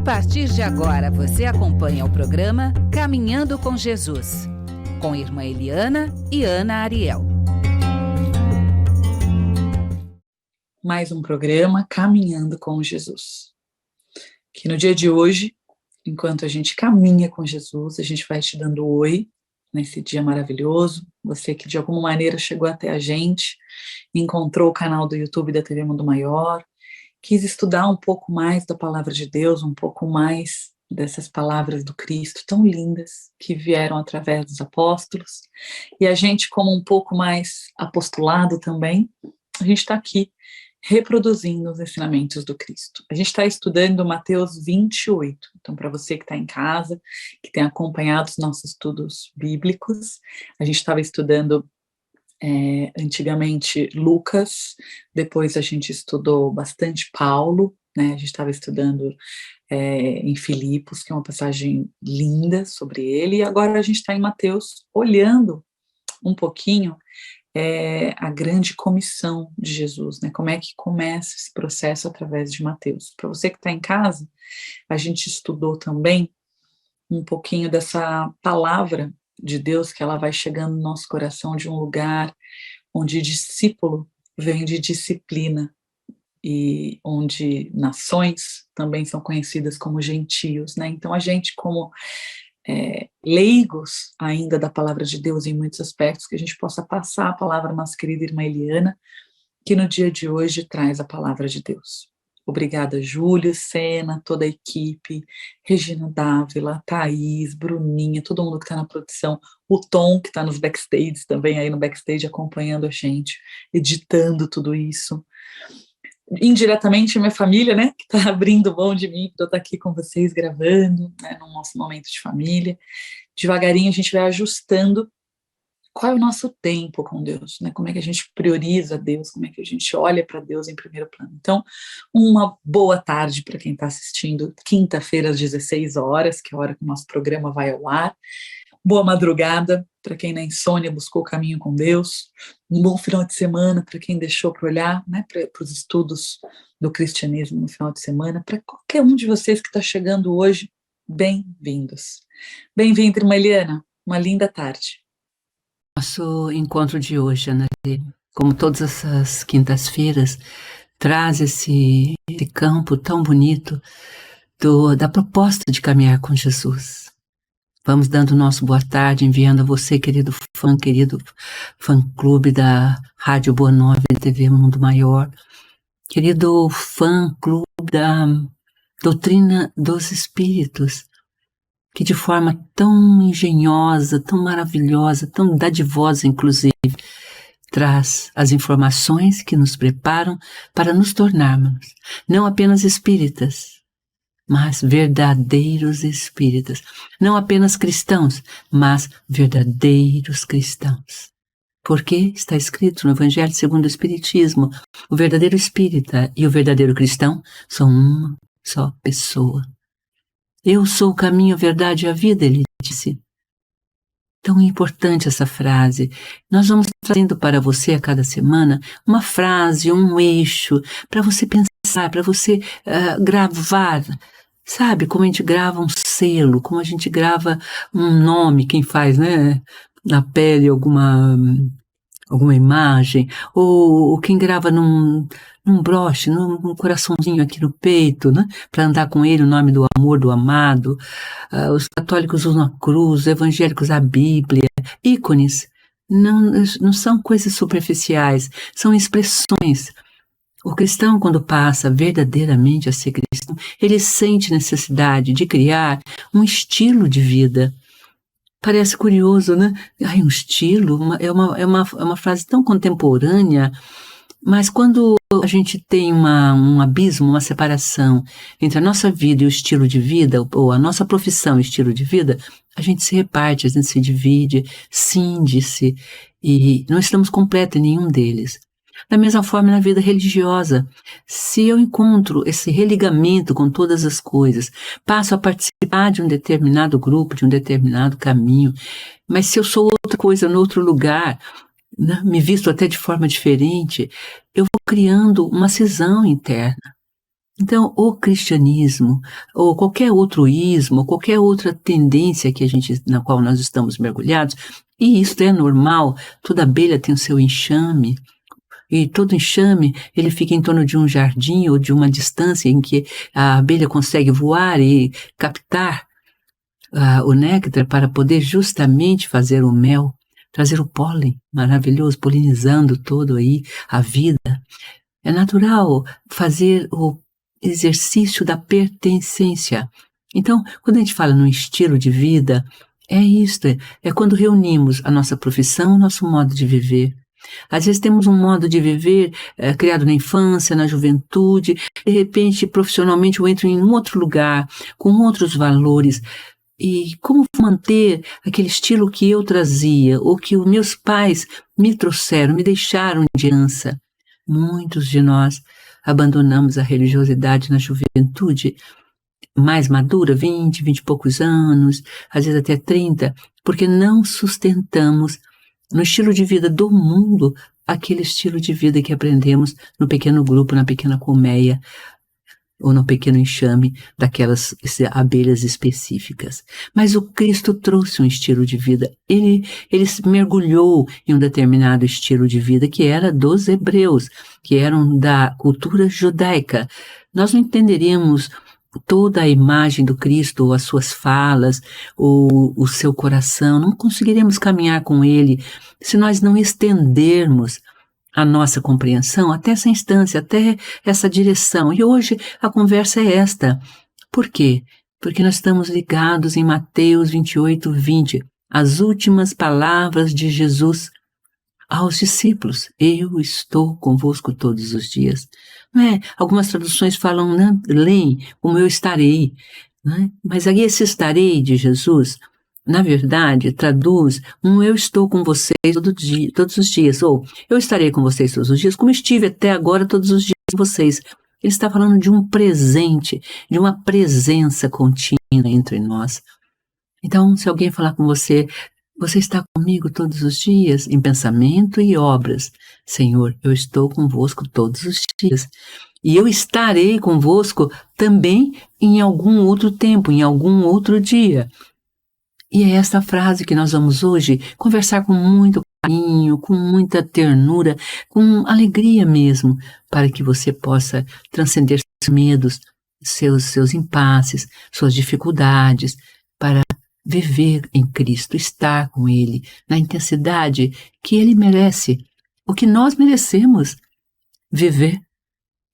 partir de agora, você acompanha o programa Caminhando com Jesus, com Irmã Eliana e Ana Ariel. Mais um programa Caminhando com Jesus. Que no dia de hoje, enquanto a gente caminha com Jesus, a gente vai te dando oi nesse dia maravilhoso. Você que de alguma maneira chegou até a gente, encontrou o canal do YouTube da TV Mundo Maior, quis estudar um pouco mais da palavra de Deus, um pouco mais dessas palavras do Cristo tão lindas que vieram através dos apóstolos, e a gente, como um pouco mais apostolado também, a gente está aqui reproduzindo os ensinamentos do Cristo. A gente está estudando Mateus 28, então para você que está em casa, que tem acompanhado os nossos estudos bíblicos, a gente estava estudando antigamente Lucas, depois a gente estudou bastante Paulo, né? A gente estava estudando em Filipos, que é uma passagem linda sobre ele, e agora a gente está em Mateus, olhando um pouquinho a grande comissão de Jesus, né? Como é que começa esse processo através de Mateus. Para você que está em casa, a gente estudou também um pouquinho dessa palavra de Deus, que ela vai chegando no nosso coração de um lugar onde discípulo vem de disciplina, e onde nações também são conhecidas como gentios, né? Então a gente, como leigos ainda da palavra de Deus em muitos aspectos, que a gente possa passar a palavra à nossa querida irmã Eliana, que no dia de hoje traz a palavra de Deus. Obrigada, Júlio, Sena, toda a equipe, Regina Dávila, Thaís, Bruninha, todo mundo que está na produção, o Tom, que está nos backstage também, aí no backstage acompanhando a gente, editando tudo isso. Indiretamente, minha família, né, que está abrindo mão de mim para eu estar aqui com vocês gravando, né, no nosso momento de família. Devagarinho a gente vai ajustando qual é o nosso tempo com Deus, né? Como é que a gente prioriza Deus, como é que a gente olha para Deus em primeiro plano. Então, uma boa tarde para quem está assistindo, quinta-feira às 16 horas, que é a hora que o nosso programa vai ao ar. Boa madrugada para quem na insônia buscou o caminho com Deus. Um bom final de semana para quem deixou para olhar, né, para os estudos do cristianismo no final de semana. Para qualquer um de vocês que está chegando hoje, bem-vindos. Bem-vinda, irmã Eliana, uma linda tarde. Nosso encontro de hoje, Ana, como todas essas quintas-feiras, traz esse campo tão bonito da proposta de caminhar com Jesus. Vamos dando nosso boa tarde, enviando a você, querido fã-clube da Rádio Boa Nova e TV Mundo Maior, querido fã-clube da doutrina dos Espíritos, que de forma tão engenhosa, tão maravilhosa, tão dadivosa, inclusive, traz as informações que nos preparam para nos tornarmos não apenas espíritas, mas verdadeiros espíritas. Não apenas cristãos, mas verdadeiros cristãos. Porque está escrito no Evangelho segundo o Espiritismo, o verdadeiro espírita e o verdadeiro cristão são uma só pessoa. Eu sou o caminho, a verdade e a vida, ele disse. Tão importante essa frase. Nós vamos trazendo para você a cada semana uma frase, um eixo, para você pensar, para você gravar. Sabe, como a gente grava um selo, como a gente grava um nome, quem faz, né, na pele alguma imagem, ou quem grava num broche, num coraçãozinho aqui no peito, né, para andar com ele o nome do amor, do amado. Os católicos usam a cruz, os evangélicos a Bíblia, ícones. Não são coisas superficiais, são expressões. O cristão, quando passa verdadeiramente a ser cristão, ele sente necessidade de criar um estilo de vida. Parece curioso, né? Um estilo é uma frase tão contemporânea, mas quando a gente tem um abismo, uma separação entre a nossa vida e o estilo de vida, ou a nossa profissão e o estilo de vida, a gente se reparte, a gente se divide, cinde-se, e não estamos completos em nenhum deles. Da mesma forma, na vida religiosa, se eu encontro esse religamento com todas as coisas, passo a participar de um determinado grupo, de um determinado caminho, mas se eu sou outra coisa, no outro lugar, né, me visto até de forma diferente, eu vou criando uma cisão interna. Então, o cristianismo, ou qualquer outro ismo, ou qualquer outra tendência na qual nós estamos mergulhados, e isso é normal, toda abelha tem o seu enxame, e todo enxame, ele fica em torno de um jardim ou de uma distância em que a abelha consegue voar e captar o néctar para poder justamente fazer o mel, trazer o pólen maravilhoso, polinizando todo aí a vida. É natural fazer o exercício da pertencência. Então, quando a gente fala no estilo de vida, é isto, é quando reunimos a nossa profissão, o nosso modo de viver. Às vezes temos um modo de viver criado na infância, na juventude, de repente, profissionalmente, eu entro em um outro lugar, com outros valores. E como manter aquele estilo que eu trazia, ou que os meus pais me trouxeram, me deixaram de herança? Muitos de nós abandonamos a religiosidade na juventude mais madura, 20 e poucos anos, às vezes até 30, porque não sustentamos no estilo de vida do mundo aquele estilo de vida que aprendemos no pequeno grupo, na pequena colmeia, ou no pequeno enxame daquelas abelhas específicas. Mas o Cristo trouxe um estilo de vida. Ele mergulhou em um determinado estilo de vida que era dos hebreus, que eram da cultura judaica. Nós não entenderíamos toda a imagem do Cristo, ou as suas falas, ou o seu coração, não conseguiremos caminhar com ele se nós não estendermos a nossa compreensão até essa instância, até essa direção. E hoje a conversa é esta. Por quê? Porque nós estamos ligados em Mateus 28, 20, as últimas palavras de Jesus aos discípulos. Eu estou convosco todos os dias. Não é? Algumas traduções falam, não, leem, como eu estarei. Não é? Mas aí esse estarei de Jesus, na verdade, traduz eu estou com vocês todos os dias, ou eu estarei com vocês todos os dias, como estive até agora todos os dias com vocês. Ele está falando de um presente, de uma presença contínua entre nós. Então, se alguém falar com você, você está comigo todos os dias, em pensamento e obras. Senhor, eu estou convosco todos os dias. E eu estarei convosco também em algum outro tempo, em algum outro dia. E é essa frase que nós vamos hoje conversar com muito carinho, com muita ternura, com alegria mesmo, para que você possa transcender seus medos, seus impasses, suas dificuldades, para viver em Cristo, estar com Ele, na intensidade que Ele merece, o que nós merecemos viver.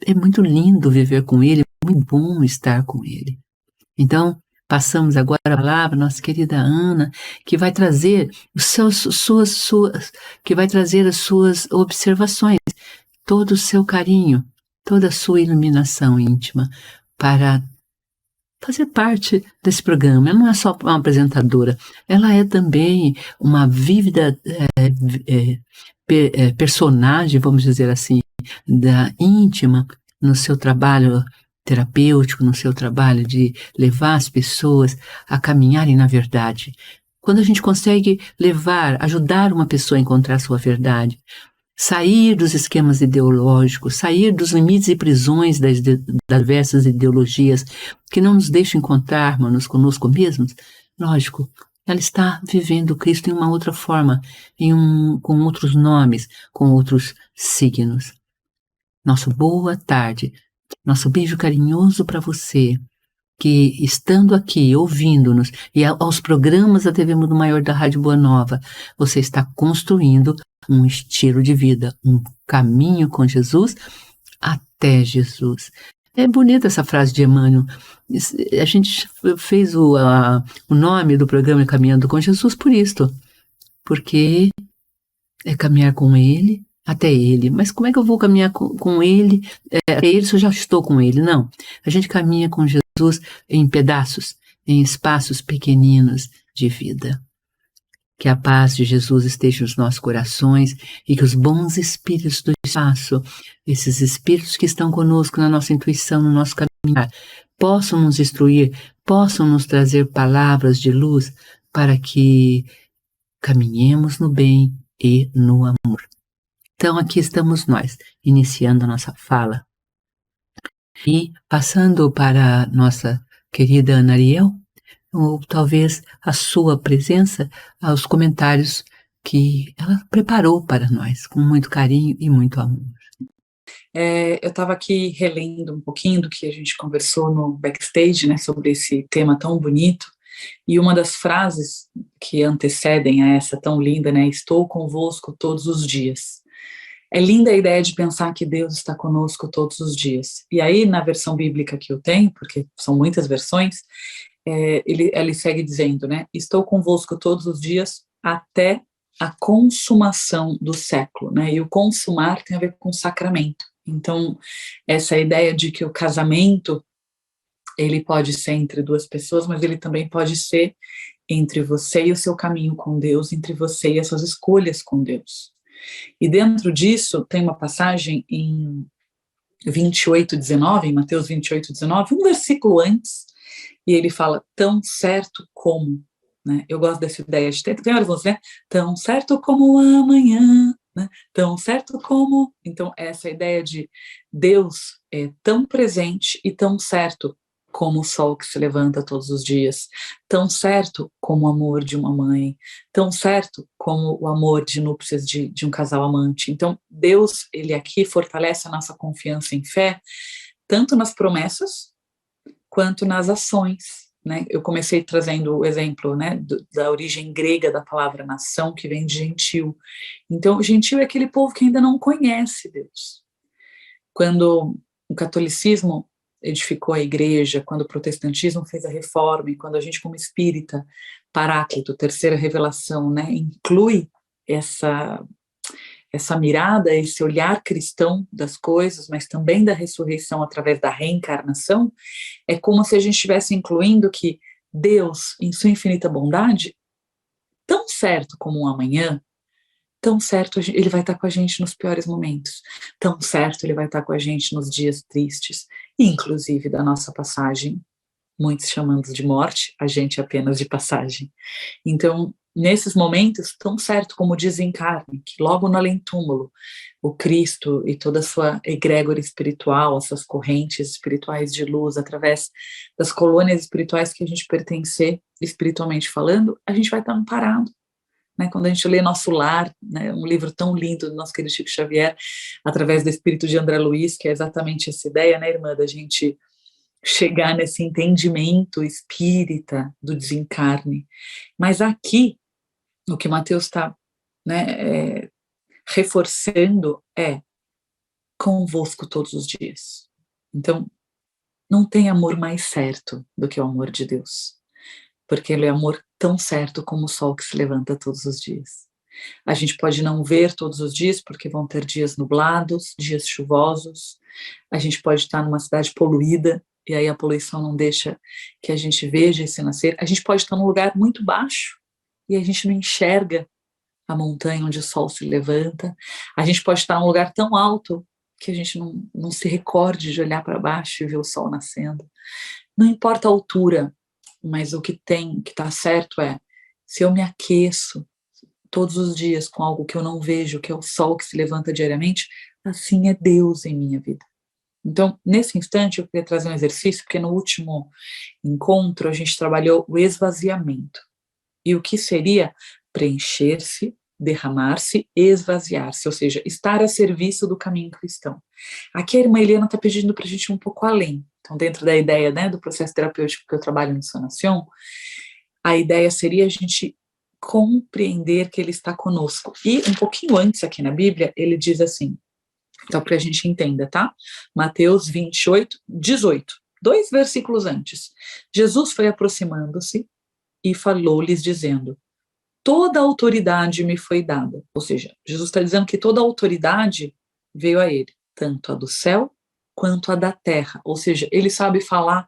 É muito lindo viver com Ele, é muito bom estar com Ele. Então, passamos agora a palavra à nossa querida Ana, que vai trazer que vai trazer as suas observações, todo o seu carinho, toda a sua iluminação íntima para fazer parte desse programa. Ela não é só uma apresentadora, ela é também uma vívida personagem, vamos dizer assim, íntima no seu trabalho terapêutico, no seu trabalho de levar as pessoas a caminharem na verdade. Quando a gente consegue ajudar uma pessoa a encontrar a sua verdade, sair dos esquemas ideológicos, sair dos limites e prisões das diversas ideologias que não nos deixam encontrarmos conosco mesmos, lógico, ela está vivendo Cristo em uma outra forma, com outros nomes, com outros signos. Nosso boa tarde, nosso beijo carinhoso para você, que estando aqui, ouvindo-nos, e aos programas da TV Mundo Maior da Rádio Boa Nova, você está construindo um estilo de vida, um caminho com Jesus até Jesus. É bonita essa frase de Emmanuel. A gente fez o nome do programa Caminhando com Jesus por isto, porque é caminhar com Ele até Ele. Mas como é que eu vou caminhar com Ele até Ele se eu já estou com Ele? Não. A gente caminha com Jesus em pedaços, em espaços pequeninos de vida. Que a paz de Jesus esteja nos nossos corações e que os bons espíritos do espaço, esses espíritos que estão conosco na nossa intuição, no nosso caminhar, possam nos instruir, possam nos trazer palavras de luz para que caminhemos no bem e no amor. Então aqui estamos nós, iniciando a nossa fala. E passando para a nossa querida Ana Ariel, ou talvez a sua presença, aos comentários que ela preparou para nós, com muito carinho e muito amor. Eu estava aqui relendo um pouquinho do que a gente conversou no backstage, né, sobre esse tema tão bonito, e uma das frases que antecedem a essa tão linda, né, estou convosco todos os dias. É linda a ideia de pensar que Deus está conosco todos os dias. E aí, na versão bíblica que eu tenho, porque são muitas versões, ele segue dizendo, né, estou convosco todos os dias até a consumação do século, né, e o consumar tem a ver com sacramento. Então, essa ideia de que o casamento, ele pode ser entre duas pessoas, mas ele também pode ser entre você e o seu caminho com Deus, entre você e as suas escolhas com Deus. E dentro disso, tem uma passagem em 28:19, em Mateus 28:19, um versículo antes, e ele fala, tão certo como, né? Eu gosto dessa ideia de ter, tem hora vamos ver, tão certo como amanhã, né? Tão certo como, então essa ideia de Deus é tão presente e tão certo como o sol que se levanta todos os dias, tão certo como o amor de uma mãe, tão certo como o amor de núpcias de um casal amante. Então Deus, ele aqui fortalece a nossa confiança em fé, tanto nas promessas quanto nas ações, né? Eu comecei trazendo o exemplo, né, da origem grega da palavra nação, que vem de gentil. Então, gentil é aquele povo que ainda não conhece Deus. Quando o catolicismo edificou a igreja, quando o protestantismo fez a reforma, e quando a gente, como espírita, Paráclito, terceira revelação, né, inclui essa mirada, esse olhar cristão das coisas, mas também da ressurreição através da reencarnação, é como se a gente estivesse incluindo que Deus, em sua infinita bondade, tão certo como um amanhã, tão certo ele vai estar com a gente nos piores momentos, tão certo ele vai estar com a gente nos dias tristes, inclusive da nossa passagem, muitos chamando de morte, a gente apenas de passagem. Então, nesses momentos, tão certo como o desencarne, que logo no além-túmulo, o Cristo e toda a sua egrégora espiritual, as suas correntes espirituais de luz, através das colônias espirituais que a gente pertencer, espiritualmente falando, a gente vai estar amparado. Né, quando a gente lê Nosso Lar, né, um livro tão lindo do nosso querido Chico Xavier, através do espírito de André Luiz, que é exatamente essa ideia, né, irmã, da gente chegar nesse entendimento espírita do desencarne. Mas aqui, o que Mateus está, né, reforçando é convosco todos os dias. Então, não tem amor mais certo do que o amor de Deus, porque ele é amor tão certo como o sol que se levanta todos os dias. A gente pode não ver todos os dias, porque vão ter dias nublados, dias chuvosos, a gente pode estar numa cidade poluída, e aí a poluição não deixa que a gente veja esse nascer. A gente pode estar num lugar muito baixo, e a gente não enxerga a montanha onde o sol se levanta. A gente pode estar num lugar tão alto que a gente não se recorde de olhar para baixo e ver o sol nascendo. Não importa a altura, mas o que está certo é, se eu me aqueço todos os dias com algo que eu não vejo, que é o sol que se levanta diariamente, assim é Deus em minha vida. Então, nesse instante, eu queria trazer um exercício, porque no último encontro a gente trabalhou o esvaziamento. E o que seria preencher-se, derramar-se, esvaziar-se, ou seja, estar a serviço do caminho cristão. Aqui a irmã Eliana está pedindo para a gente ir um pouco além. Então, dentro da ideia, né, do processo terapêutico que eu trabalho no Sanação, a ideia seria a gente compreender que ele está conosco. E um pouquinho antes aqui na Bíblia, ele diz assim, então para a gente entenda, tá? Mateus 28:18, 2 versículos antes. Jesus foi aproximando-se e falou-lhes dizendo, toda a autoridade me foi dada. Ou seja, Jesus está dizendo que toda a autoridade veio a ele, tanto a do céu quanto a da terra. Ou seja, ele sabe falar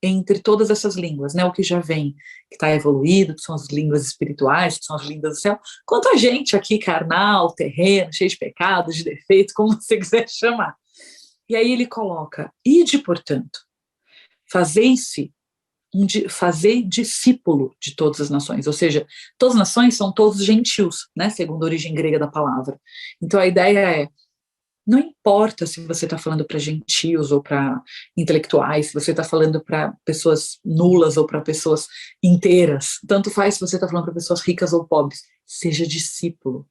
entre todas essas línguas, né? O que já vem, que está evoluído, que são as línguas espirituais, que são as línguas do céu, quanto a gente aqui, carnal, terreno, cheio de pecados, de defeitos, como você quiser chamar. E aí ele coloca, ide, portanto, fazei discípulo de todas as nações, ou seja, todas as nações são todos gentios, né, segundo a origem grega da palavra. Então a ideia é, Não importa se você está falando para gentios ou para intelectuais, se você está falando para pessoas nulas ou para pessoas inteiras, tanto faz se você está falando para pessoas ricas ou pobres, seja discípulo.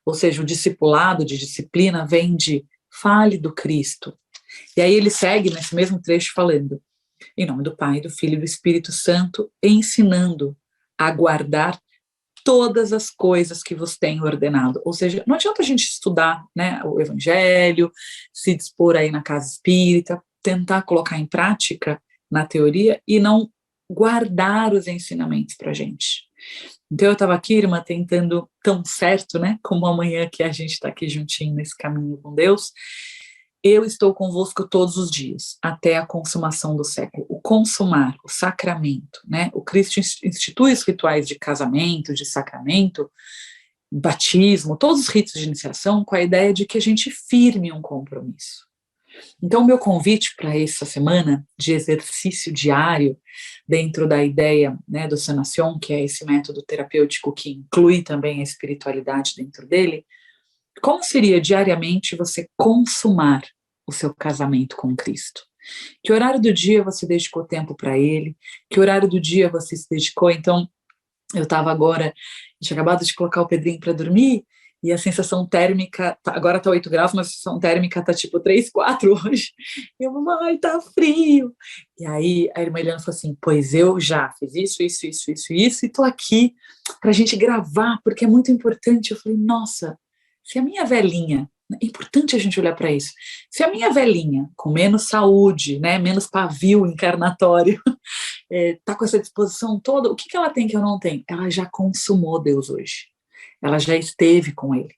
Ou seja, o discipulado de disciplina vem de fale do Cristo. E aí ele segue nesse mesmo trecho falando, em nome do Pai, do Filho e do Espírito Santo, ensinando a guardar todas as coisas que vos tenho ordenado. Ou seja, não adianta a gente estudar, né, o Evangelho, se dispor aí na casa espírita, tentar colocar em prática na teoria e não guardar os ensinamentos para a gente. Então eu estava aqui, irmã, tentando tão certo, né, como amanhã que a gente está aqui juntinho nesse caminho com Deus, eu estou convosco todos os dias, até a consumação do século. O consumar, o sacramento, né? O Cristo institui os rituais de casamento, de sacramento, batismo, todos os ritos de iniciação, com a ideia de que a gente firme um compromisso. Então, o meu convite para essa semana de exercício diário, dentro da ideia, né, do Sanación, que é esse método terapêutico que inclui também a espiritualidade dentro dele, como seria diariamente você consumar o seu casamento com Cristo? Que horário do dia você dedicou tempo para Ele? Que horário do dia você se dedicou? Então, eu estava agora, tinha acabado de colocar o Pedrinho para dormir, e a sensação térmica, agora está 8 graus, mas a sensação térmica está tipo 3, 4 hoje. E eu, mamãe, tá frio. E aí a irmã Eliana falou assim, pois eu já fiz isso, e estou aqui para a gente gravar, porque é muito importante. Eu falei, nossa, se a minha velhinha, é importante a gente olhar para isso, se a minha velhinha, com menos saúde, né, menos pavio encarnatório, tá com essa disposição toda, o que ela tem que eu não tenho? Ela já consumou Deus hoje, ela já esteve com Ele.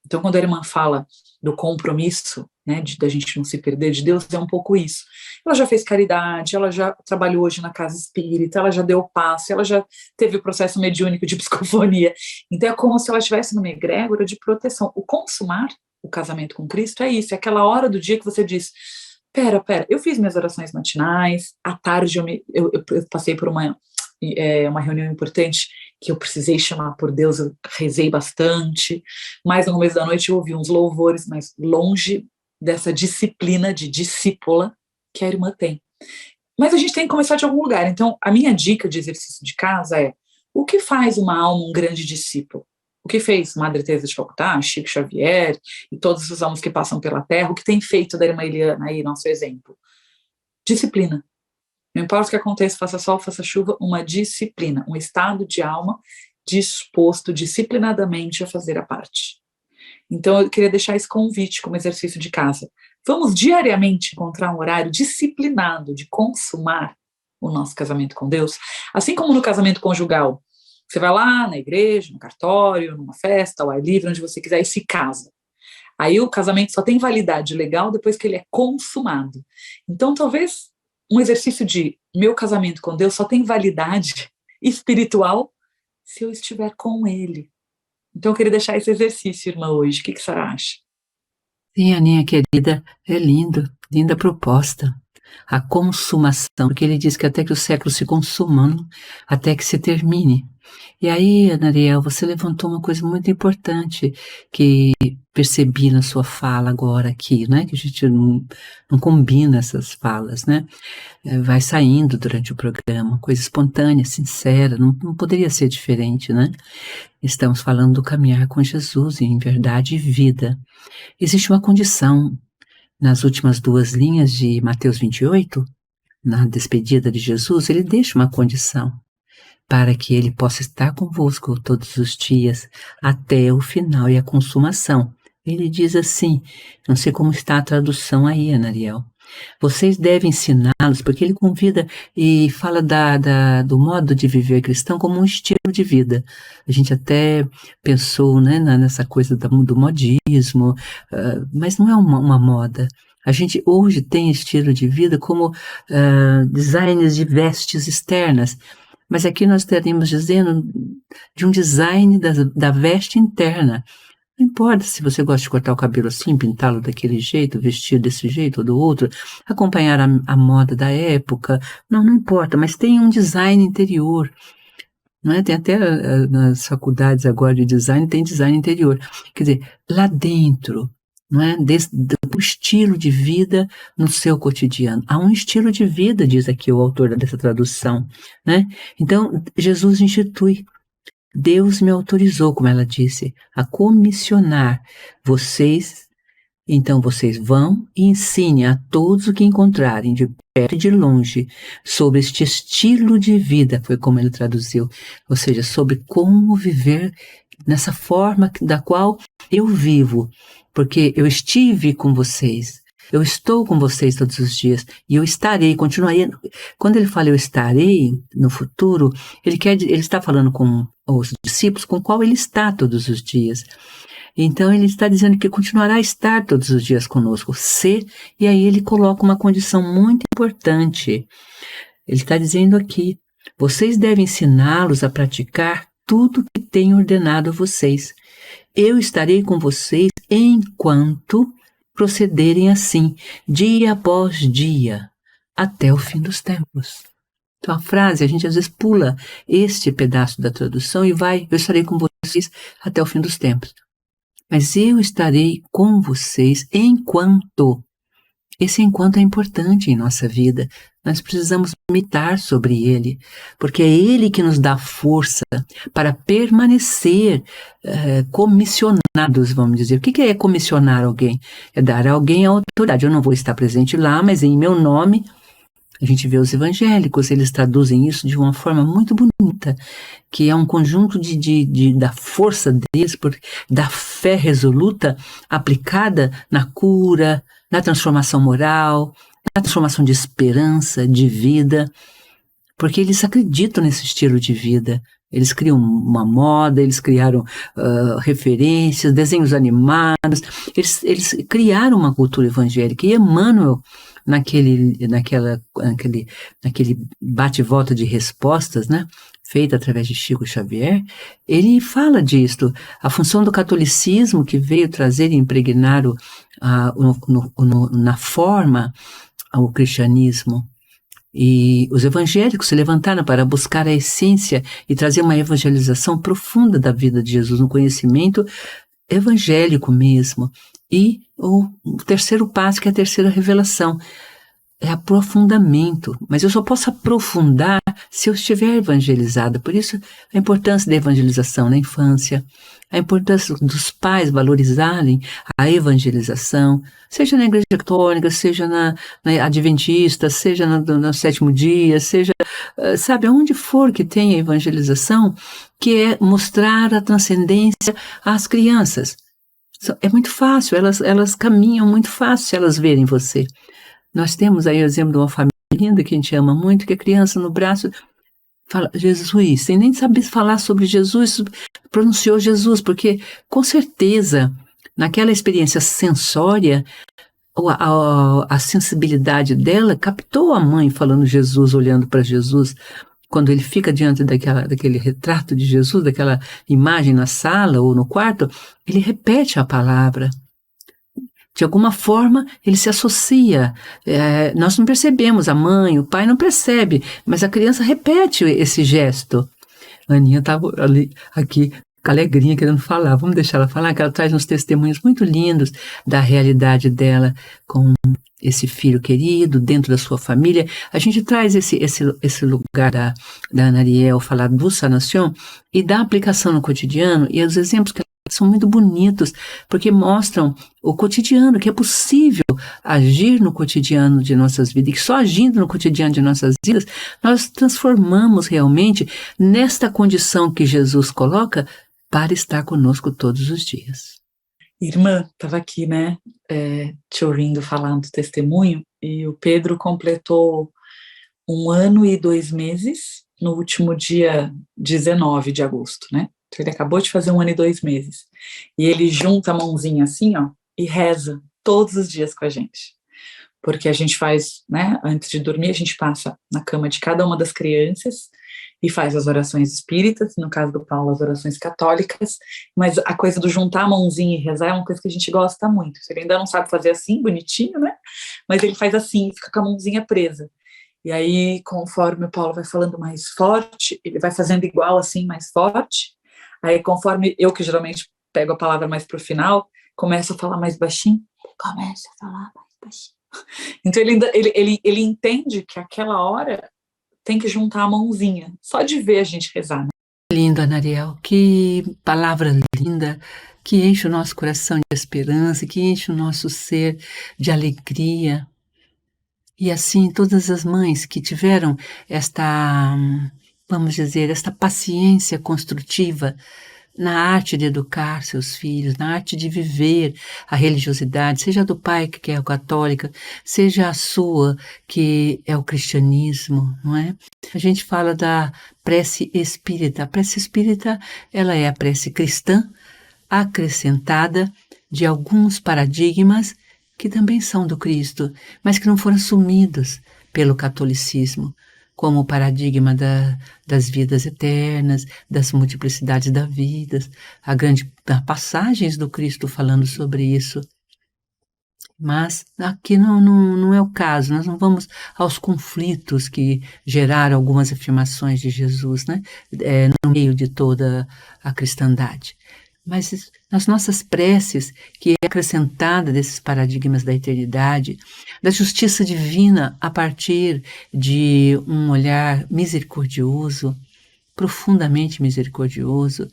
Então, quando a irmã fala do compromisso, né, da gente não se perder de Deus, é um pouco isso. Ela já fez caridade, ela já trabalhou hoje na casa espírita, ela já deu passe, ela já teve o processo mediúnico de psicofonia. Então, é como se ela estivesse numa egrégora de proteção. O consumar o casamento com Cristo é isso, é aquela hora do dia que você diz, pera, eu fiz minhas orações matinais, à tarde eu passei por uma reunião importante que eu precisei chamar por Deus, eu rezei bastante, mas no começo da noite eu ouvi uns louvores, mas longe dessa disciplina de discípula que a irmã tem. Mas a gente tem que começar de algum lugar. Então, a minha dica de exercício de casa é, o que faz uma alma um grande discípulo? O que fez Madre Teresa de Calcutá, Chico Xavier e todos os almas que passam pela Terra, o que tem feito da irmã Eliana aí, nosso exemplo? Disciplina. Não importa o que aconteça, faça sol, faça chuva, uma disciplina, um estado de alma disposto disciplinadamente a fazer a parte. Então eu queria deixar esse convite como exercício de casa. Vamos diariamente encontrar um horário disciplinado de consumar o nosso casamento com Deus, assim como no casamento conjugal. Você vai lá na igreja, no cartório, numa festa, ao ar livre, onde você quiser, e se casa. Aí o casamento só tem validade legal depois que ele é consumado. Então talvez um exercício de meu casamento com Deus só tem validade espiritual se eu estiver com Ele. Então eu queria deixar esse exercício, irmã, hoje. O que a senhora acha? Sim, Aninha querida, é lindo, linda proposta. A consumação, porque ele diz que até que o século se consumando, até que se termine. E aí, Ana Ariel, você levantou uma coisa muito importante que percebi na sua fala agora aqui, né? Que a gente não combina essas falas, né? Vai saindo durante o programa, coisa espontânea, sincera, não poderia ser diferente, né? Estamos falando do caminhar com Jesus em verdade e vida. Existe uma condição nas últimas 2 linhas de Mateus 28, na despedida de Jesus, ele deixa uma condição para que ele possa estar convosco todos os dias, até o final e a consumação. Ele diz assim, não sei como está a tradução aí, Ana Ariel, vocês devem ensiná-los, porque ele convida e fala do modo de viver cristão como um estilo de vida. A gente até pensou, né, nessa coisa do modismo, mas não é uma moda. A gente hoje tem estilo de vida como designs de vestes externas, mas aqui nós estaríamos dizendo de um design da veste interna. Não importa se você gosta de cortar o cabelo assim, pintá-lo daquele jeito, vestir desse jeito ou do outro, acompanhar a moda da época, não importa, mas tem um design interior. Não é? Tem até nas faculdades agora de design, tem design interior. Quer dizer, lá dentro, não é? Do para o estilo de vida no seu cotidiano. Há um estilo de vida, diz aqui o autor dessa tradução, né? Então, Jesus institui. Deus me autorizou, como ela disse, a comissionar vocês. Então vocês vão e ensinem a todos o que encontrarem, de perto e de longe, sobre este estilo de vida, foi como ele traduziu, ou seja, sobre como viver nessa forma da qual eu vivo, porque eu estive com vocês, eu estou com vocês todos os dias, e eu estarei, continuarei. Quando ele fala eu estarei no futuro, ele está falando com os discípulos com qual ele está todos os dias. Então ele está dizendo que continuará a estar todos os dias conosco, e aí ele coloca uma condição muito importante. Ele está dizendo aqui, vocês devem ensiná-los a praticar tudo que tenho ordenado a vocês. Eu estarei com vocês enquanto procederem assim, dia após dia, até o fim dos tempos. Então a frase, a gente às vezes pula este pedaço da tradução e vai, eu estarei com vocês até o fim dos tempos. Mas eu estarei com vocês enquanto. Esse enquanto é importante em nossa vida. Nós precisamos meditar sobre ele, porque é ele que nos dá força para permanecer comissionados, vamos dizer. O que é comissionar alguém? É dar a alguém a autoridade. Eu não vou estar presente lá, mas em meu nome. A gente vê os evangélicos, eles traduzem isso de uma forma muito bonita, que é um conjunto da força deles, da fé resoluta aplicada na cura, na transformação moral, na transformação de esperança, de vida, porque eles acreditam nesse estilo de vida. Eles criam uma moda, eles criaram referências, desenhos animados, eles criaram uma cultura evangélica. E Emmanuel, naquele bate-volta de respostas, né, feita através de Chico Xavier, ele fala disto, a função do catolicismo que veio trazer e impregnar na forma o cristianismo. E os evangélicos se levantaram para buscar a essência e trazer uma evangelização profunda da vida de Jesus, um conhecimento evangélico mesmo. E o terceiro passo, que é a terceira revelação, é aprofundamento. Mas eu só posso aprofundar se eu estiver evangelizada. Por isso, a importância da evangelização na infância, a importância dos pais valorizarem a evangelização, seja na igreja católica, seja na adventista, seja no sétimo dia, seja, sabe, aonde for que tenha evangelização, que é mostrar a transcendência às crianças. É muito fácil, elas caminham muito fácil se elas verem você. Nós temos aí o exemplo de uma família linda que a gente ama muito, que a criança no braço fala Jesus, sem nem saber falar sobre Jesus, pronunciou Jesus, porque com certeza, naquela experiência sensória, a sensibilidade dela captou a mãe falando Jesus, olhando para Jesus. Quando ele fica diante daquele retrato de Jesus, daquela imagem na sala ou no quarto, ele repete a palavra. De alguma forma, ele se associa. Nós não percebemos, a mãe, o pai não percebe, mas a criança repete esse gesto. A Aninha estava aqui com alegrinha querendo falar. Vamos deixar ela falar, que ela traz uns testemunhos muito lindos da realidade dela com esse filho querido, dentro da sua família. A gente traz esse lugar da Ana Ariel, falar do Sanação, e da aplicação no cotidiano, e os exemplos que são muito bonitos, porque mostram o cotidiano, que é possível agir no cotidiano de nossas vidas, e que só agindo no cotidiano de nossas vidas, nós transformamos realmente nesta condição que Jesus coloca para estar conosco todos os dias. Irmã, estava aqui, né, te ouvindo falar do testemunho, e o Pedro completou 1 ano e 2 meses no último dia 19 de agosto, né? Então, ele acabou de fazer 1 ano e 2 meses. E ele junta a mãozinha assim, ó, e reza todos os dias com a gente. Porque a gente faz, né, antes de dormir, a gente passa na cama de cada uma das crianças e faz as orações espíritas, no caso do Paulo, as orações católicas, mas a coisa do juntar a mãozinha e rezar é uma coisa que a gente gosta muito. Ele ainda não sabe fazer assim, bonitinho, né? Mas ele faz assim, fica com a mãozinha presa. E aí, conforme o Paulo vai falando mais forte, ele vai fazendo igual assim, mais forte. Aí, conforme eu, que geralmente pego a palavra mais para o final, começa a falar mais baixinho, começa a falar mais baixinho. Então ele entende que aquela hora tem que juntar a mãozinha, só de ver a gente rezar, né? Lindo, Anariel, que palavra linda, que enche o nosso coração de esperança, que enche o nosso ser de alegria. E assim, todas as mães que tiveram esta, vamos dizer, esta paciência construtiva na arte de educar seus filhos, na arte de viver a religiosidade, seja do pai que é a católica, seja a sua que é o cristianismo, não é? A gente fala da prece espírita. A prece espírita, ela é a prece cristã acrescentada de alguns paradigmas que também são do Cristo, mas que não foram assumidos pelo catolicismo, como o paradigma das vidas eternas, das multiplicidades das vidas, das passagens do Cristo falando sobre isso. Mas aqui não é o caso, nós não vamos aos conflitos que geraram algumas afirmações de Jesus, né? No meio de toda a cristandade. Mas nas nossas preces, que é acrescentada desses paradigmas da eternidade, da justiça divina a partir de um olhar misericordioso, profundamente misericordioso,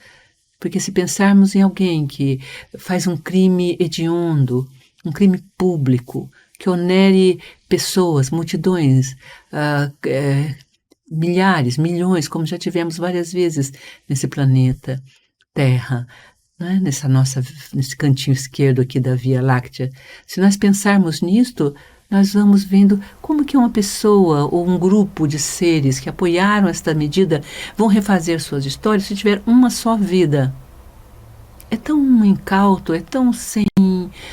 porque se pensarmos em alguém que faz um crime hediondo, um crime público, que onere pessoas, multidões, milhares, milhões, como já tivemos várias vezes nesse planeta Terra, né? Nesse cantinho esquerdo aqui da Via Láctea. Se nós pensarmos nisto, nós vamos vendo como que uma pessoa ou um grupo de seres que apoiaram esta medida vão refazer suas histórias se tiver uma só vida. É tão incauto, é tão sem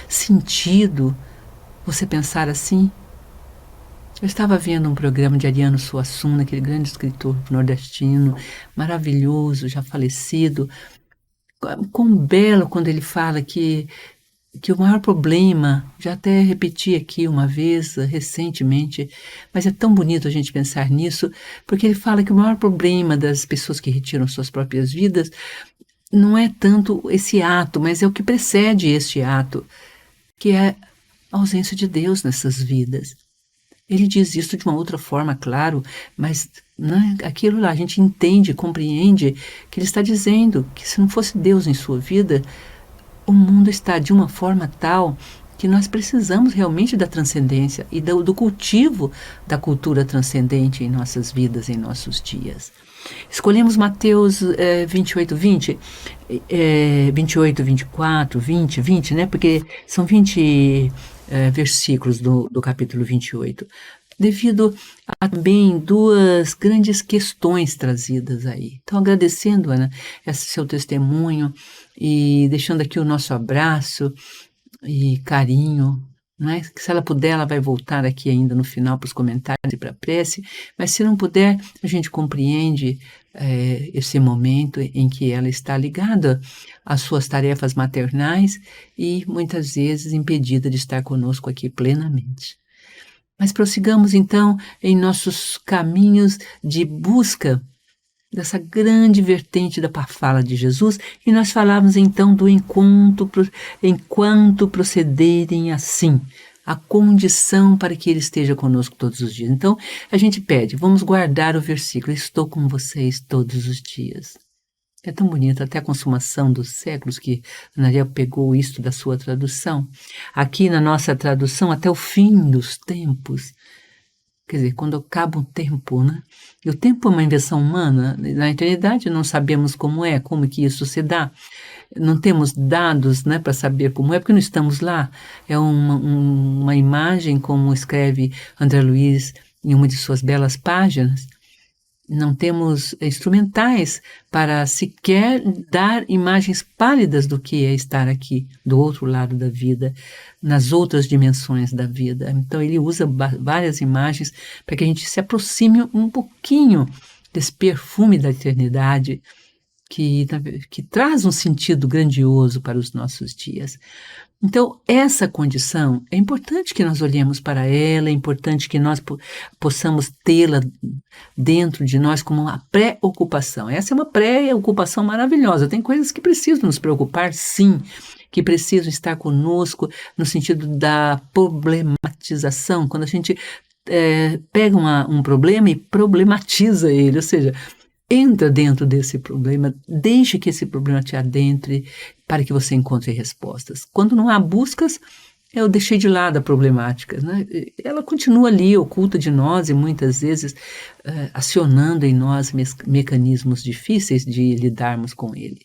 sentido você pensar assim. Eu estava vendo um programa de Ariano Suassuna, aquele grande escritor nordestino, maravilhoso, já falecido. Quão belo quando ele fala que o maior problema, já até repeti aqui uma vez, recentemente, mas é tão bonito a gente pensar nisso, porque ele fala que o maior problema das pessoas que retiram suas próprias vidas não é tanto esse ato, mas é o que precede este ato, que é a ausência de Deus nessas vidas. Ele diz isso de uma outra forma, claro, mas né, aquilo lá a gente entende, compreende que ele está dizendo que se não fosse Deus em sua vida, o mundo está de uma forma tal que nós precisamos realmente da transcendência e do cultivo da cultura transcendente em nossas vidas, em nossos dias. Escolhemos Mateus 28, 20, 28, 24, 20, né? Porque são 20 versículos do capítulo 28, devido a também duas grandes questões trazidas aí. Então, agradecendo, Ana, esse seu testemunho e deixando aqui o nosso abraço e carinho, né? Se ela puder, ela vai voltar aqui ainda no final para os comentários e para a prece, mas se não puder, a gente compreende esse momento em que ela está ligada às suas tarefas maternais e muitas vezes impedida de estar conosco aqui plenamente. Mas prossigamos então em nossos caminhos de busca dessa grande vertente da fala de Jesus, e nós falávamos então do enquanto procederem assim, a condição para que Ele esteja conosco todos os dias. Então, a gente pede, vamos guardar o versículo, estou com vocês todos os dias. É tão bonito, até a consumação dos séculos, que a Anariel pegou isto da sua tradução. Aqui na nossa tradução, até o fim dos tempos. Quer dizer, quando acaba um tempo, né? E o tempo é uma invenção humana. Na eternidade não sabemos como que isso se dá. Não temos dados, né, para saber como é, porque não estamos lá. É uma imagem, como escreve André Luiz em uma de suas belas páginas. Não temos instrumentais para sequer dar imagens pálidas do que é estar aqui, do outro lado da vida, nas outras dimensões da vida. Então ele usa várias imagens para que a gente se aproxime um pouquinho desse perfume da eternidade que traz um sentido grandioso para os nossos dias. Então, essa condição, é importante que nós olhemos para ela, é importante que nós possamos tê-la dentro de nós como uma preocupação. Essa é uma preocupação maravilhosa. Tem coisas que precisam nos preocupar, sim, que precisam estar conosco no sentido da problematização, quando a gente pega um problema e problematiza ele, ou seja, entra dentro desse problema, deixe que esse problema te adentre para que você encontre respostas. Quando não há buscas, eu deixei de lado a problemática, né? Ela continua ali, oculta de nós e muitas vezes acionando em nós mecanismos difíceis de lidarmos com ele,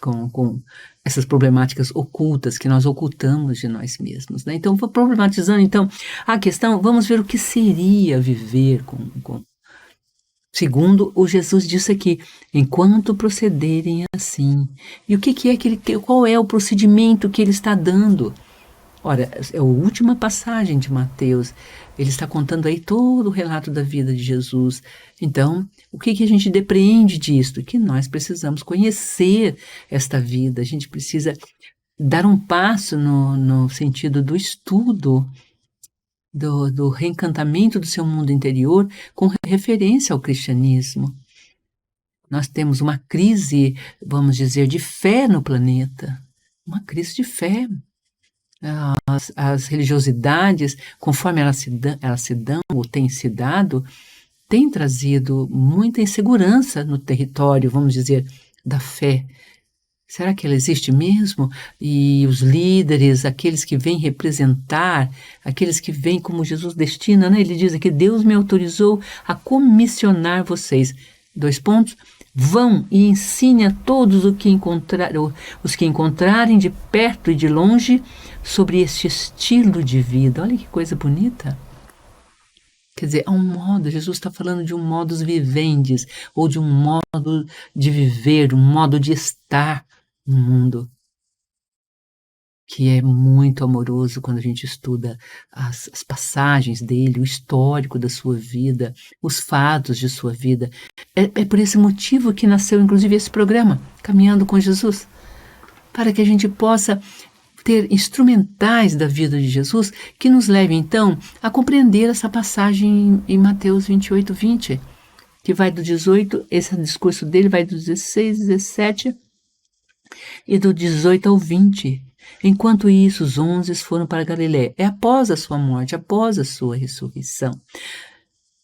com essas problemáticas ocultas que nós ocultamos de nós mesmos, né? Então, problematizando então a questão, vamos ver o que seria viver segundo o Jesus disse aqui, enquanto procederem assim. E o que é qual é o procedimento que ele está dando? Ora, é a última passagem de Mateus. Ele está contando aí todo o relato da vida de Jesus. Então, o que a gente depreende disto? Que nós precisamos conhecer esta vida. A gente precisa dar um passo no sentido do estudo, do reencantamento do seu mundo interior com referência ao cristianismo. Nós temos uma crise, vamos dizer, de fé no planeta. Uma crise de fé. As religiosidades, conforme elas se dão ou têm se dado, têm trazido muita insegurança no território, vamos dizer, da fé. Será que ela existe mesmo? E os líderes, aqueles que vêm representar, aqueles que vêm como Jesus destina, né? Ele diz aqui, Deus me autorizou a comissionar vocês. 2 pontos. Vão e ensine a todos os que encontrarem de perto e de longe sobre este estilo de vida. Olha que coisa bonita. Quer dizer, há um modo, Jesus está falando de um modus vivendi, ou de um modo de viver, um modo de estar no mundo, que é muito amoroso quando a gente estuda as passagens dele, o histórico da sua vida, os fatos de sua vida. É por esse motivo que nasceu, inclusive, esse programa, Caminhando com Jesus, para que a gente possa ter instrumentais da vida de Jesus que nos levem, então, a compreender essa passagem em Mateus 28, 20, que vai do 18, esse discurso dele vai do 16, 17 e do 18 ao 20. Enquanto isso, os 11 foram para Galiléia. É após a sua morte, após a sua ressurreição.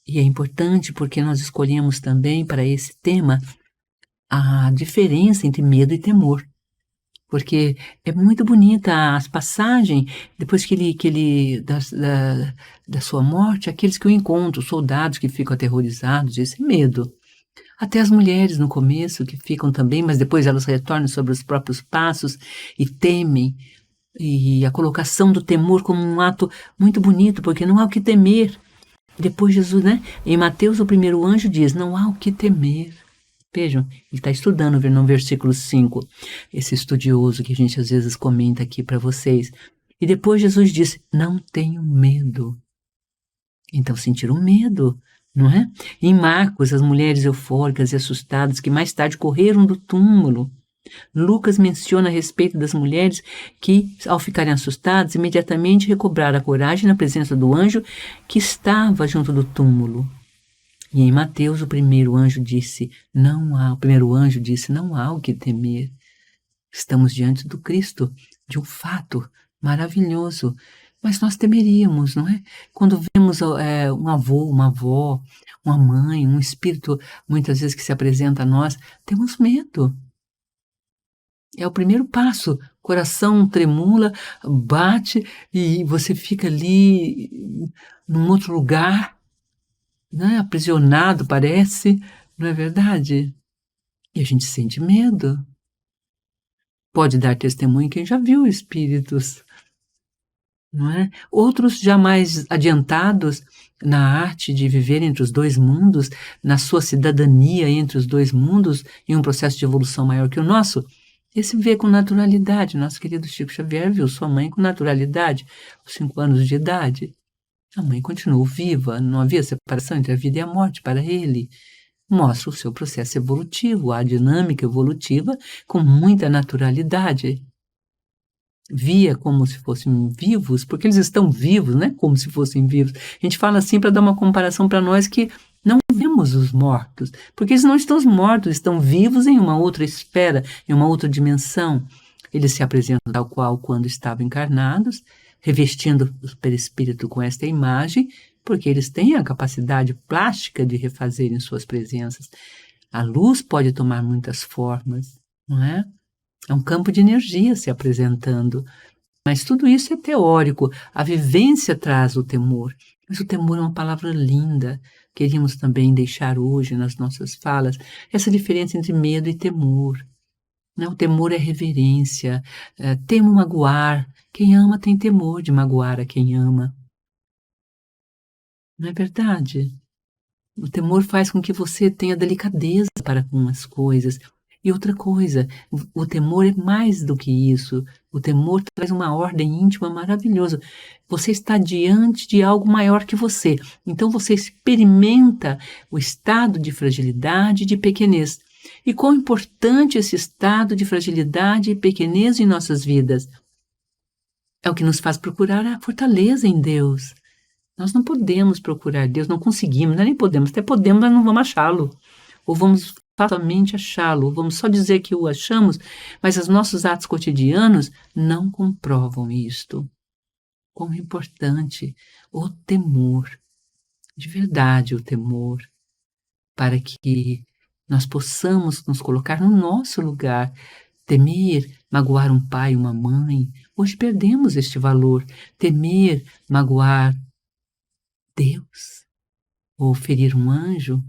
E é importante porque nós escolhemos também para esse tema a diferença entre medo e temor. Porque é muito bonita as passagens, depois da sua morte, aqueles que o encontram, os soldados que ficam aterrorizados, esse medo. Até as mulheres no começo que ficam também, mas depois elas retornam sobre os próprios passos e temem. E a colocação do temor como um ato muito bonito, porque não há o que temer. Depois Jesus, né? Em Mateus, o primeiro anjo diz, não há o que temer. Vejam, ele está estudando no versículo 5, esse estudioso que a gente às vezes comenta aqui para vocês. E depois Jesus disse, não tenho medo. Então sentiram medo, não é? Em Marcos, as mulheres eufóricas e assustadas que mais tarde correram do túmulo. Lucas menciona a respeito das mulheres que, ao ficarem assustadas, imediatamente recobraram a coragem na presença do anjo que estava junto do túmulo. E em Mateus, o primeiro anjo disse, não há o que temer. Estamos diante do Cristo, de um fato maravilhoso. Mas nós temeríamos, não é? Quando vemos um avô, uma avó, uma mãe, um espírito, muitas vezes que se apresenta a nós, temos medo. É o primeiro passo. Coração tremula, bate e você fica ali num outro lugar, né? Aprisionado, parece, não é verdade? E a gente sente medo. Pode dar testemunho quem já viu espíritos, não é? Outros já mais adiantados na arte de viver entre os dois mundos, na sua cidadania entre os dois mundos, em um processo de evolução maior que o nosso, esse vê com naturalidade. Nosso querido Chico Xavier viu sua mãe com naturalidade, aos 5 anos de idade. A mãe continuou viva, não havia separação entre a vida e a morte para ele. Mostra o seu processo evolutivo, a dinâmica evolutiva, com muita naturalidade. Via como se fossem vivos, porque eles estão vivos, né? Como se fossem vivos. A gente fala assim para dar uma comparação para nós que não vemos os mortos, porque eles não estão mortos, estão vivos em uma outra esfera, em uma outra dimensão. Eles se apresentam tal qual quando estavam encarnados, revestindo o perispírito com esta imagem, porque eles têm a capacidade plástica de refazerem suas presenças. A luz pode tomar muitas formas, não é? É um campo de energia se apresentando. Mas tudo isso é teórico. A vivência traz o temor. Mas o temor é uma palavra linda. Queríamos também deixar hoje nas nossas falas essa diferença entre medo e temor. Né? O temor é reverência, temo magoar. Quem ama tem temor de magoar a quem ama. Não é verdade? O temor faz com que você tenha delicadeza para com as coisas. E outra coisa, o temor é mais do que isso. O temor traz uma ordem íntima maravilhosa. Você está diante de algo maior que você. Então você experimenta o estado de fragilidade e de pequenez. E quão importante esse estado de fragilidade e pequenez em nossas vidas. É o que nos faz procurar a fortaleza em Deus. Nós não podemos procurar Deus, não conseguimos, nem podemos. Até podemos, mas não vamos achá-lo. Ou vamos fatalmente achá-lo, ou vamos só dizer que o achamos, mas os nossos atos cotidianos não comprovam isto. Quão importante o temor, de verdade o temor, para que nós possamos nos colocar no nosso lugar, temer magoar um pai, uma mãe. Hoje perdemos este valor, temer magoar Deus ou ferir um anjo.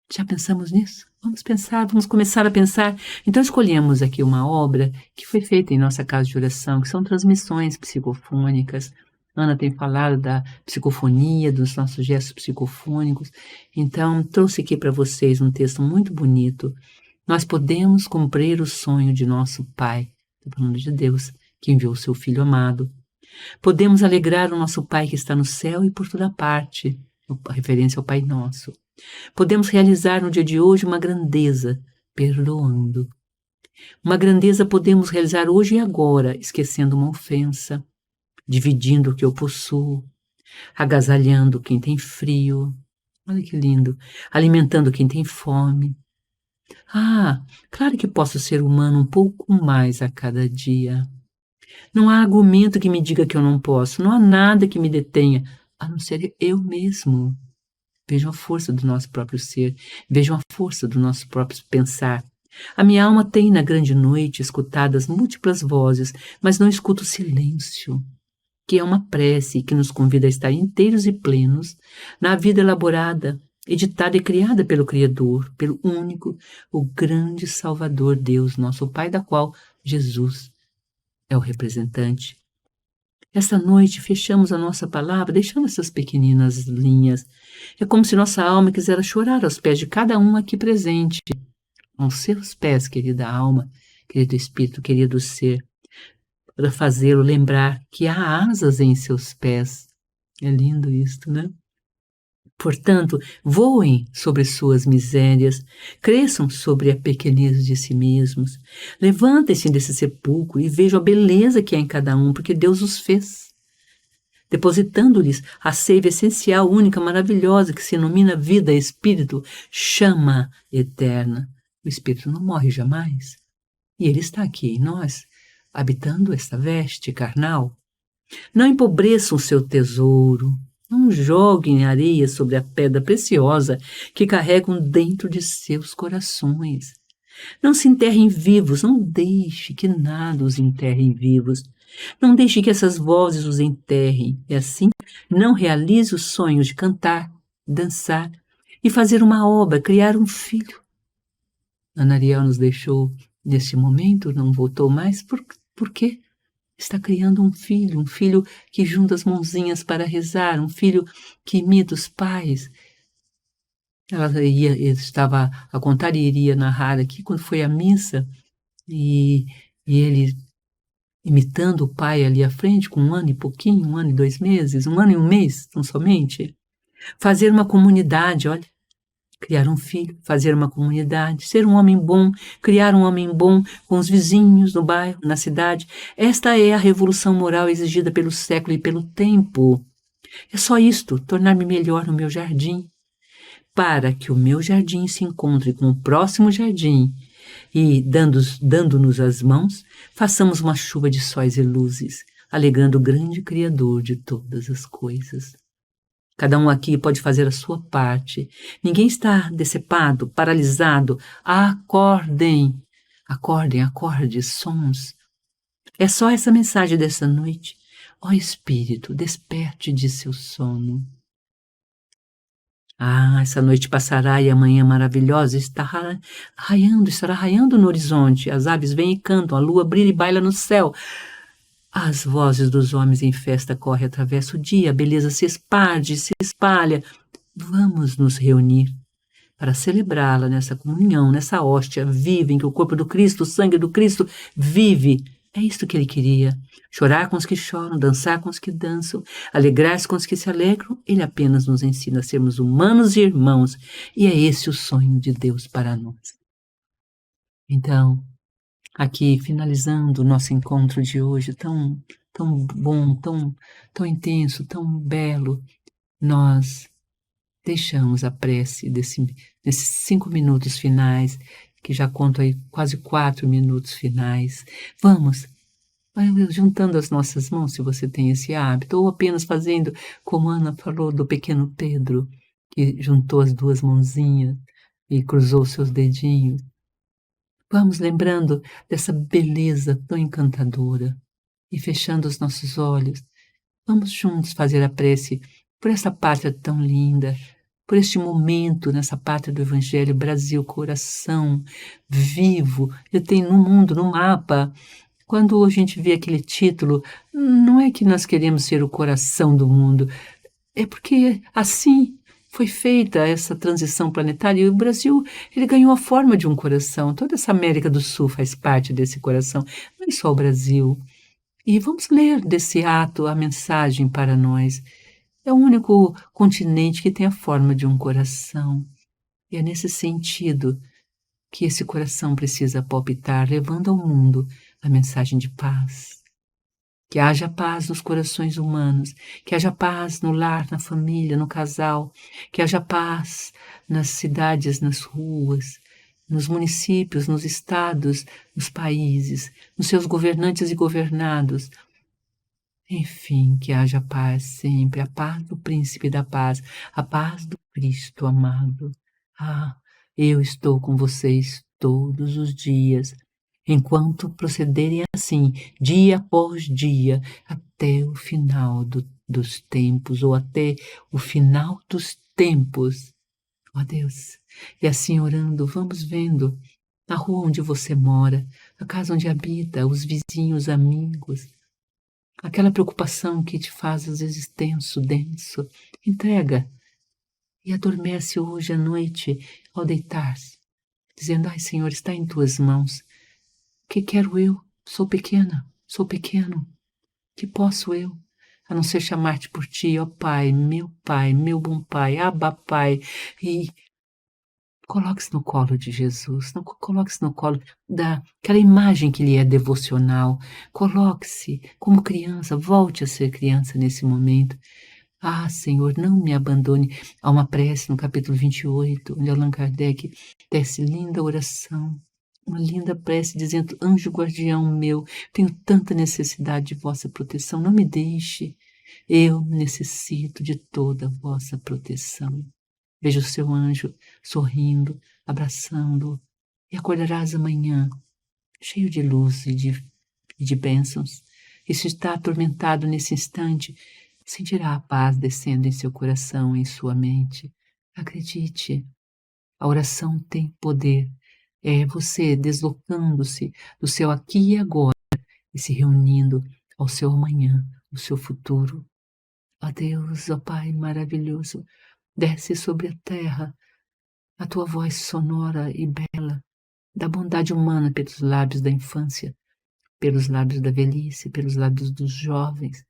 Já pensamos nisso? Vamos pensar, vamos começar a pensar. Então escolhemos aqui uma obra que foi feita em nossa casa de oração, que são transmissões psicofônicas. Ana tem falado da psicofonia, dos nossos gestos psicofônicos. Então trouxe aqui para vocês um texto muito bonito. Nós podemos cumprir o sonho de nosso Pai, estou falando de Deus, que enviou o seu Filho amado. Podemos alegrar o nosso Pai que está no céu e por toda parte, a referência ao Pai Nosso. Podemos realizar no dia de hoje uma grandeza, perdoando. Uma grandeza podemos realizar hoje e agora, esquecendo uma ofensa, dividindo o que eu possuo, agasalhando quem tem frio. Olha que lindo. Alimentando quem tem fome. Claro que posso ser humano um pouco mais a cada dia. Não há argumento que me diga que eu não posso, não há nada que me detenha, a não ser eu mesmo. Vejam a força do nosso próprio ser, vejam a força do nosso próprio pensar. A minha alma tem na grande noite escutado as múltiplas vozes, mas não escuta o silêncio, que é uma prece que nos convida a estar inteiros e plenos na vida elaborada, editada e criada pelo Criador, pelo único, o grande Salvador Deus, nosso Pai, da qual Jesus é o representante. Esta noite fechamos a nossa palavra, deixando essas pequeninas linhas. É como se nossa alma quisera chorar aos pés de cada um aqui presente. Aos seus pés, querida alma, querido espírito, querido ser, para fazê-lo lembrar que há asas em seus pés. É lindo isto, né? Portanto, voem sobre suas misérias, cresçam sobre a pequenez de si mesmos, levantem-se desse sepulcro e vejam a beleza que há em cada um, porque Deus os fez, depositando-lhes a seiva essencial, única, maravilhosa, que se denomina vida, espírito, chama eterna. O espírito não morre jamais, e ele está aqui em nós, habitando esta veste carnal. Não empobreçam o seu tesouro, não joguem areia sobre a pedra preciosa que carregam dentro de seus corações. Não se enterrem vivos, não deixe que nada os enterre vivos. Não deixe que essas vozes os enterrem. E assim, não realize os sonhos de cantar, dançar e fazer uma obra, criar um filho. Ana Ariel nos deixou neste momento, não voltou mais. Por quê? Está criando um filho que junta as mãozinhas para rezar, um filho que imita os pais. Ela estava a contar e iria narrar aqui quando foi à missa, e ele imitando o pai ali à frente, com 1 ano e pouquinho, 1 ano e 2 meses, 1 ano e 1 mês, tão somente. Fazer uma comunidade, olha. Criar um filho, fazer uma comunidade, ser um homem bom, criar um homem bom com os vizinhos no bairro, na cidade. Esta é a revolução moral exigida pelo século e pelo tempo. É só isto, tornar-me melhor no meu jardim. Para que o meu jardim se encontre com o próximo jardim, e, dando-nos as mãos, façamos uma chuva de sóis e luzes, alegando o grande Criador de todas as coisas. Cada um aqui pode fazer a sua parte. Ninguém está decepado, paralisado. Acordem, acordem, acorde, sons. É só essa mensagem dessa noite. Ó Espírito, desperte de seu sono. Essa noite passará e a manhã maravilhosa estará raiando no horizonte. As aves vêm e cantam, a lua brilha e baila no céu. As vozes dos homens em festa correm, atravessa o dia, a beleza se expande, se espalha. Vamos nos reunir para celebrá-la nessa comunhão, nessa hóstia viva em que o corpo do Cristo, o sangue do Cristo vive. É isto que ele queria. Chorar com os que choram, dançar com os que dançam, alegrar-se com os que se alegram. Ele apenas nos ensina a sermos humanos e irmãos. E é esse o sonho de Deus para nós. Então, aqui, finalizando o nosso encontro de hoje, tão bom, tão intenso, tão belo, nós deixamos a prece desses 5 minutos finais, que já conto aí quase 4 minutos finais. Vamos, juntando as nossas mãos, se você tem esse hábito, ou apenas fazendo, como Ana falou, do pequeno Pedro, que juntou as 2 mãozinhas e cruzou seus dedinhos. Vamos lembrando dessa beleza tão encantadora e fechando os nossos olhos, vamos juntos fazer a prece por essa pátria tão linda, por este momento nessa pátria do Evangelho, Brasil, coração vivo. Eu tenho no mundo, no mapa. Quando a gente vê aquele título, não é que nós queremos ser o coração do mundo, é porque assim foi feita essa transição planetária e o Brasil, ele ganhou a forma de um coração. Toda essa América do Sul faz parte desse coração, não é só o Brasil. E vamos ler desse ato a mensagem para nós. É o único continente que tem a forma de um coração. E é nesse sentido que esse coração precisa palpitar, levando ao mundo a mensagem de paz. Que haja paz nos corações humanos, que haja paz no lar, na família, no casal, que haja paz nas cidades, nas ruas, nos municípios, nos estados, nos países, nos seus governantes e governados. Enfim, que haja paz sempre, a paz do Príncipe da Paz, a paz do Cristo amado. Eu estou com vocês todos os dias, enquanto procederem assim, dia após dia, até o final dos tempos, ou até o final dos tempos. Ó Deus, e assim orando, vamos vendo a rua onde você mora, a casa onde habita, os vizinhos, amigos, aquela preocupação que te faz às vezes tenso, denso, entrega e adormece hoje à noite ao deitar-se, dizendo, Senhor, está em tuas mãos. Que quero eu? Sou pequena, sou pequeno. Que posso eu? A não ser chamar-te por ti, ó Pai, meu bom Pai, Abba Pai, e coloque-se no colo de Jesus, não coloque-se no colo daquela imagem que lhe é devocional. Coloque-se como criança, volte a ser criança nesse momento. Senhor, não me abandone. Há uma prece no capítulo 28, onde Allan Kardec tece linda oração, uma linda prece dizendo, anjo guardião meu, tenho tanta necessidade de vossa proteção, não me deixe, eu necessito de toda a vossa proteção. Veja o seu anjo sorrindo, abraçando, e acordarás amanhã, cheio de luz e de bênçãos. E se está atormentado nesse instante, sentirá a paz descendo em seu coração, em sua mente. Acredite, a oração tem poder. É você deslocando-se do seu aqui e agora e se reunindo ao seu amanhã, ao seu futuro. Ó Deus, ó Pai maravilhoso, desce sobre a terra a tua voz sonora e bela, da bondade humana pelos lábios da infância, pelos lábios da velhice, pelos lábios dos jovens.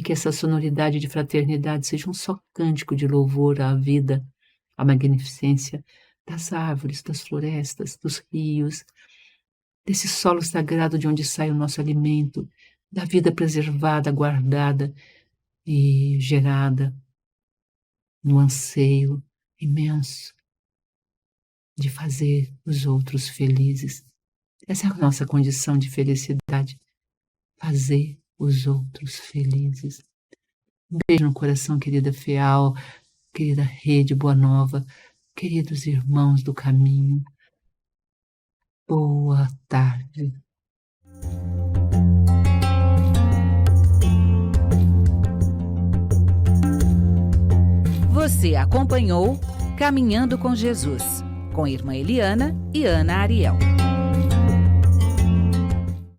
Que essa sonoridade de fraternidade seja um só cântico de louvor à vida, à magnificência das árvores, das florestas, dos rios, desse solo sagrado de onde sai o nosso alimento, da vida preservada, guardada e gerada no anseio imenso de fazer os outros felizes. Essa é a nossa condição de felicidade, fazer os outros felizes. Um beijo no coração, querida Feal, querida Rede Boa Nova, queridos irmãos do caminho. Boa tarde. Você acompanhou Caminhando com Jesus, com Irmã Eliana e Ana Ariel.